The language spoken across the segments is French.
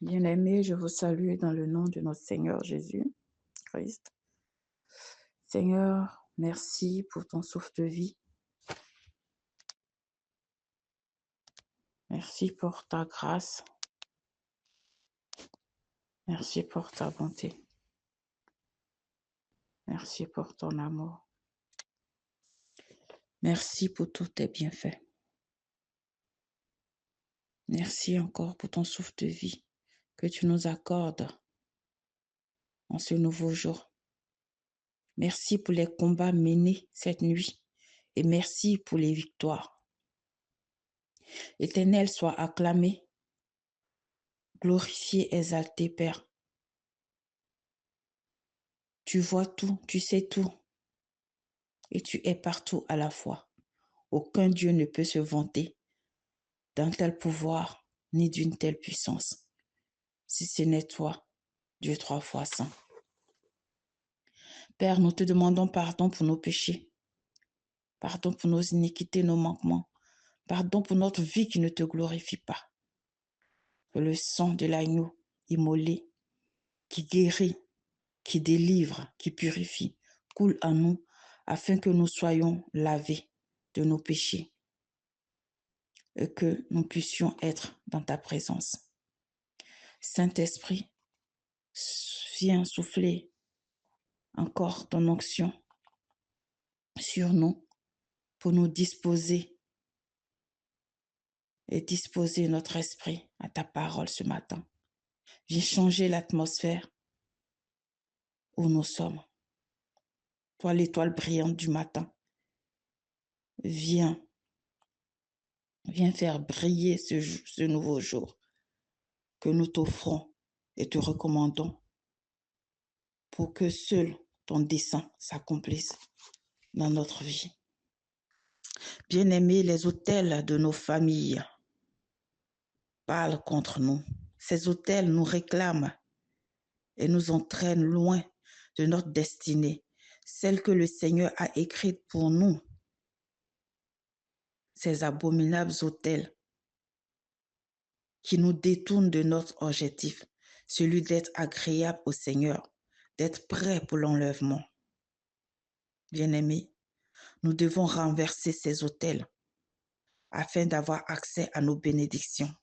Bien-aimés, je vous salue dans le nom de notre Seigneur Jésus-Christ. Seigneur, merci pour ton souffle de vie. Merci pour ta grâce. Merci pour ta bonté. Merci pour ton amour. Merci pour tous tes bienfaits. Merci encore pour ton souffle de vie que tu nous accordes en ce nouveau jour. Merci pour les combats menés cette nuit et merci pour les victoires. Éternel, sois acclamé, glorifié, exalté, Père. Tu vois tout, tu sais tout et tu es partout à la fois. Aucun Dieu ne peut se vanter d'un tel pouvoir ni d'une telle puissance, si ce n'est toi, Dieu 3 fois saint. Père, nous te demandons pardon pour nos péchés, pardon pour nos iniquités, nos manquements, pardon pour notre vie qui ne te glorifie pas. Que le sang de l'agneau immolé, qui guérit, qui délivre, qui purifie, coule en nous afin que nous soyons lavés de nos péchés et que nous puissions être dans ta présence. Saint-Esprit, viens souffler encore ton onction sur nous pour nous disposer et disposer notre esprit à ta parole ce matin. Viens changer l'atmosphère où nous sommes. Toi, l'étoile brillante du matin, viens faire briller ce nouveau jour que nous t'offrons et te recommandons pour que seul ton dessein s'accomplisse dans notre vie. Bien-aimés, les autels de nos familles parlent contre nous. Ces autels nous réclament et nous entraînent loin de notre destinée, celle que le Seigneur a écrite pour nous. Ces abominables autels qui nous détournent de notre objectif, celui d'être agréable au Seigneur, d'être prêt pour l'enlèvement. Bien-aimés, nous devons renverser ces autels afin d'avoir accès à nos bénédictions,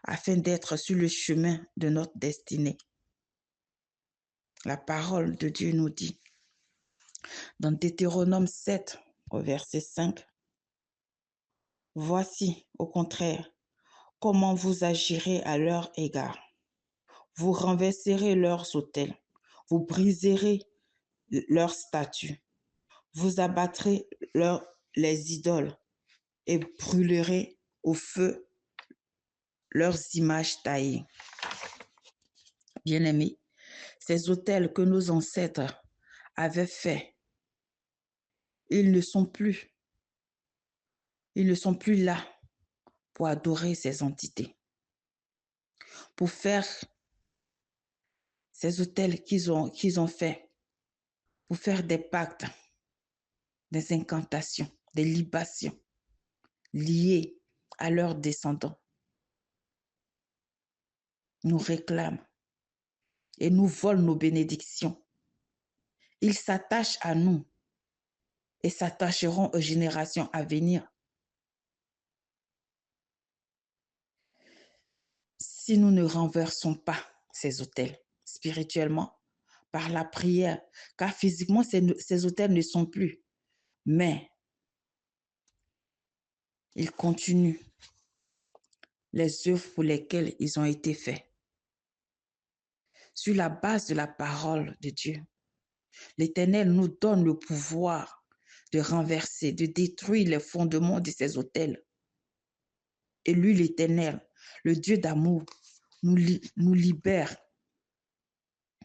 afin d'être sur le chemin de notre destinée. La parole de Dieu nous dit, dans Deutéronome 7, au verset 5, « Voici, au contraire, comment vous agirez à leur égard. Vous renverserez leurs autels, vous briserez leurs statues, vous abattrez les idoles et brûlerez au feu leurs images taillées. » Bien-aimés, ces autels que nos ancêtres avaient faits, ils ne sont plus là pour adorer ces entités, pour faire ces autels qu'ils ont faits, pour faire des pactes, des incantations, des libations liées à leurs descendants, nous réclament et nous volent nos bénédictions. Ils s'attachent à nous et s'attacheront aux générations à venir. Si nous ne renversons pas ces autels spirituellement, par la prière, car physiquement, ces autels ne sont plus, mais ils continuent les œuvres pour lesquelles ils ont été faits. Sur la base de la parole de Dieu, l'Éternel nous donne le pouvoir de renverser, de détruire les fondements de ces autels. Et lui, l'Éternel, le Dieu d'amour, nous libère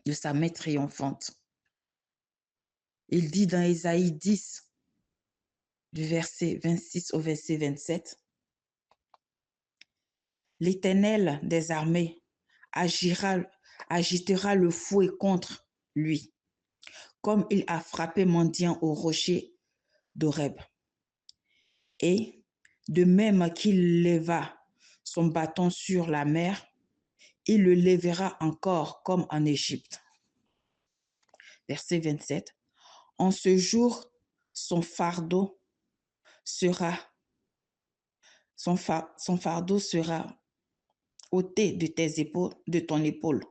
de sa main triomphante. Il dit dans Ésaïe 10, du verset 26 au verset 27, « L'Éternel des armées agitera le fouet contre lui, comme il a frappé mendiant au rocher d'Horeb. Et de même qu'il leva son bâton sur la mer, il le lèvera encore comme en Égypte. Verset 27. En ce jour, son fardeau sera ôté de tes épaules, de ton épaule,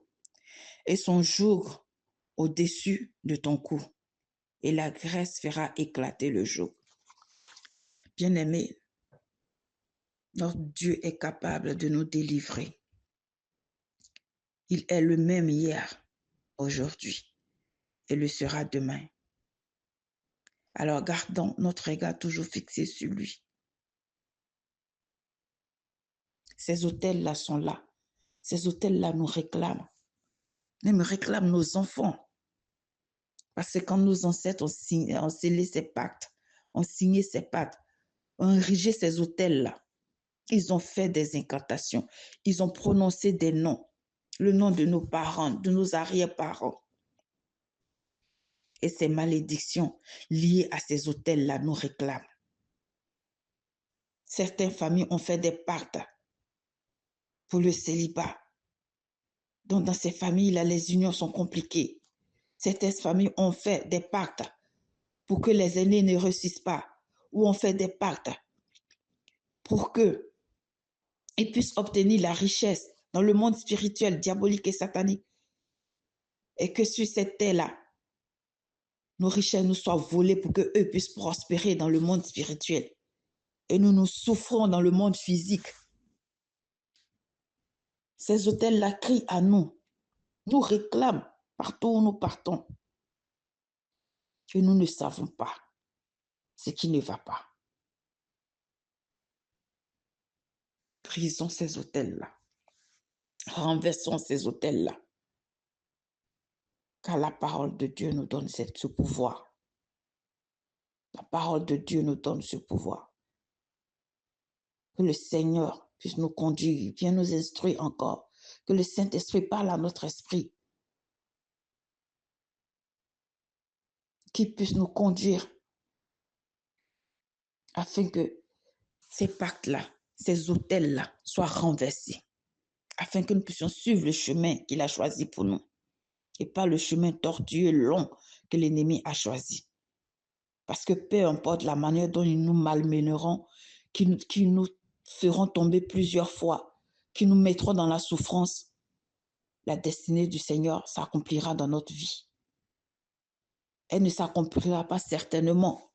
et son joug au-dessus de ton cou, et la graisse fera éclater le joug. Bien-aimés, notre Dieu est capable de nous délivrer. Il est le même hier, aujourd'hui, et le sera demain. Alors gardons notre regard toujours fixé sur lui. Ces autels-là sont là. Ces autels-là nous réclament. Même réclament nos enfants. Parce que quand nos ancêtres ont scellé ces pactes, ont signé ces pactes, ont érigé ces autels-là, ils ont fait des incantations. Ils ont prononcé des noms. Le nom de nos parents, de nos arrière-parents. Et ces malédictions liées à ces autels-là nous réclament. Certaines familles ont fait des pactes pour le célibat. Donc, dans ces familles-là, les unions sont compliquées. Certaines familles ont fait des pactes pour que les aînés ne réussissent pas, ou ont fait des pactes pour qu'ils puissent obtenir la richesse dans le monde spirituel, diabolique et satanique. Et que sur cette terre-là, nos richesses nous soient volées pour qu'eux puissent prospérer dans le monde spirituel. Et nous souffrons dans le monde physique. Ces hôtels-là crient à nous réclament partout où nous partons, que nous ne savons pas ce qui ne va pas. Brisons ces hôtels-là. Renversons ces hôtels-là. Car la parole de Dieu nous donne ce pouvoir. La parole de Dieu nous donne ce pouvoir. Que le Seigneur puisse nous conduire, viens nous instruire encore. Que le Saint-Esprit parle à notre esprit. Qu'il puisse nous conduire afin que ces pactes-là, ces hôtels-là soient renversés. Afin que nous puissions suivre le chemin qu'il a choisi pour nous. Et pas le chemin tortueux, long que l'ennemi a choisi. Parce que peu importe la manière dont ils nous malmèneront, qui nous feront tomber plusieurs fois, qui nous mettront dans la souffrance, la destinée du Seigneur s'accomplira dans notre vie. Elle ne s'accomplira pas certainement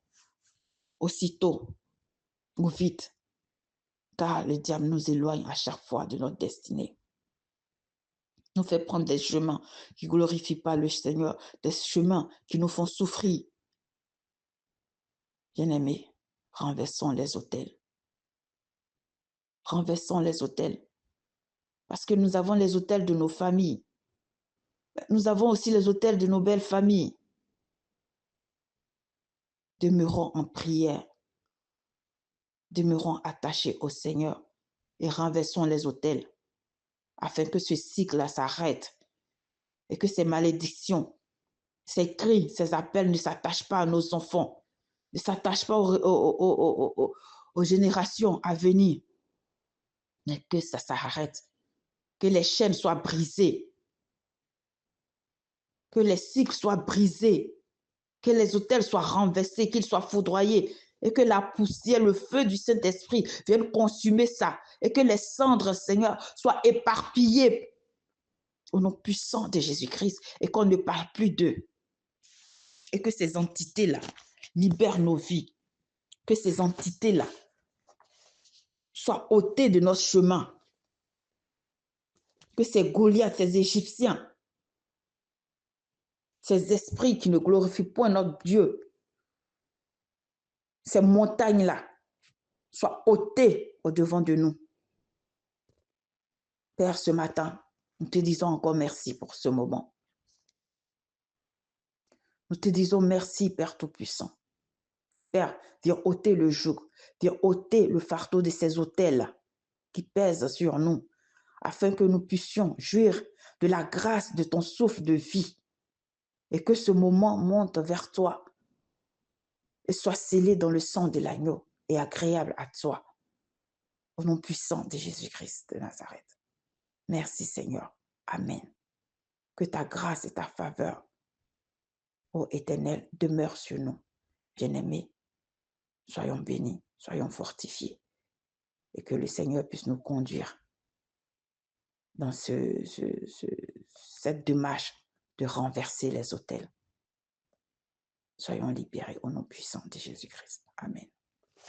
aussitôt ou vite, car le diable nous éloigne à chaque fois de notre destinée. Nous fait prendre des chemins qui ne glorifient pas le Seigneur, des chemins qui nous font souffrir. Bien-aimés, renversons les autels. Renversons les autels. Parce que nous avons les autels de nos familles. Nous avons aussi les autels de nos belles familles. Demeurons en prière. Demeurons attachés au Seigneur et renversons les autels afin que ce cycle-là s'arrête et que ces malédictions, ces cris, ces appels ne s'attachent pas à nos enfants, ne s'attachent pas aux générations à venir, mais que ça s'arrête, que les chaînes soient brisées, que les cycles soient brisés, que les autels soient renversés, qu'ils soient foudroyés, et que la poussière, le feu du Saint-Esprit vienne consumer ça, et que les cendres, Seigneur, soient éparpillées au nom puissant de Jésus-Christ, et qu'on ne parle plus d'eux, et que ces entités-là libèrent nos vies, que ces entités-là soient ôtées de notre chemin, que ces Goliaths, ces Égyptiens, ces esprits qui ne glorifient point notre Dieu, ces montagnes-là soient ôtées au-devant de nous. Père, ce matin, nous te disons encore merci pour ce moment. Nous te disons merci, Père Tout-Puissant. Père, viens ôter le joug, viens ôter le fardeau de ces autels qui pèsent sur nous, afin que nous puissions jouir de la grâce de ton souffle de vie et que ce moment monte vers toi et soit scellé dans le sang de l'agneau et agréable à toi. Au nom puissant de Jésus-Christ de Nazareth. Merci Seigneur. Amen. Que ta grâce et ta faveur, ô Éternel, demeurent sur nous. Bien-aimés, soyons bénis, soyons fortifiés et que le Seigneur puisse nous conduire dans cette démarche de renverser les autels. Soyons libérés au nom puissant de Jésus-Christ. Amen.